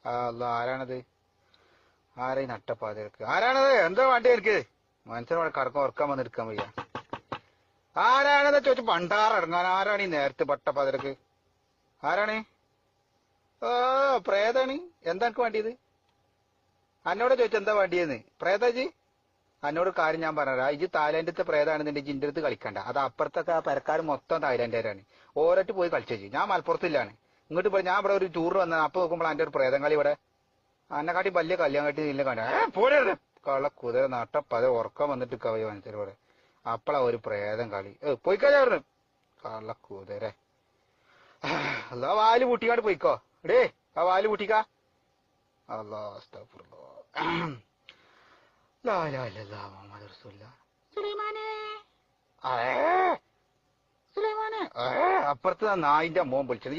അല്ല ആരാണത്? ആരാ ഈ നട്ടപ്പാതിരക്ക്? ആരാണത്? എന്താ വേണ്ടി എനിക്ക്? മനുഷ്യനോട് കറക്കം ഉറക്കാൻ വന്നെടുക്കാൻ വയ്യ. ആരാണെന്ന് ചോദിച്ചു പണ്ടാറടങ്ങാൻ. ആരാണ് ഈ നേരത്തെ പട്ടപ്പാതിരക്ക്? ആരാണ്? ഓ പ്രേതാണ്. എന്താ എനിക്ക് വേണ്ടിയത്? എന്നോട് ചോദിച്ചു എന്താ വേണ്ടിയെന്ന്. പ്രേതാജി എന്നോട് കാര്യം ഞാൻ പറഞ്ഞാ ഇജ് തായ്ലാന്റത്തെ പ്രേതാണെന്നുണ്ടെങ്കിൽ ഇന്റെ അടുത്ത് കളിക്കണ്ട. അത് അപ്പുറത്തൊക്കെ ആ പെരക്കാർ മൊത്തം തായ്ലാന്റുകാരാണ്. ഓരോട്ട് പോയി കളിച്ചു. ഞാൻ മലപ്പുറത്തില്ലാണ്. ഇങ്ങോട്ട് പോയി ഞാൻ ഇവിടെ ഒരു ടൂർ വന്ന അപ്പൊ നോക്കുമ്പോൾ എന്റെ ഒരു പ്രേതം കളി ഇവിടെ അന്നെക്കാട്ടി വലിയ കല്യാണം കാട്ടി ഇല്ല കണ്ട പോരത് കള്ള കുതിര നട്ടപ്പത ഉറക്കം വന്നിട്ട് കവയ മനുഷ്യരോടെ അപ്പളാ ഒരു പ്രേതം കളി പോയിക്കാ പറഞ്ഞു കള്ള കുതിര. അല്ലാ വാല് പൂട്ടിക്കാണ്ട് പോയിക്കോ. ഡേ ആ വാല് പൂട്ടിക്കാ. അല്ലാ അസ്തഗ്ഫിറുല്ലാ. ലാ ഇലാഹ ഇല്ലല്ലാഹ് മുഹമ്മദ് റസൂലുള്ളാഹ്. സുലൈമാനേ സുലൈമാനെ അപ്പുറത്ത് നായിന്റെ മോൻ വിളിച്ചത്.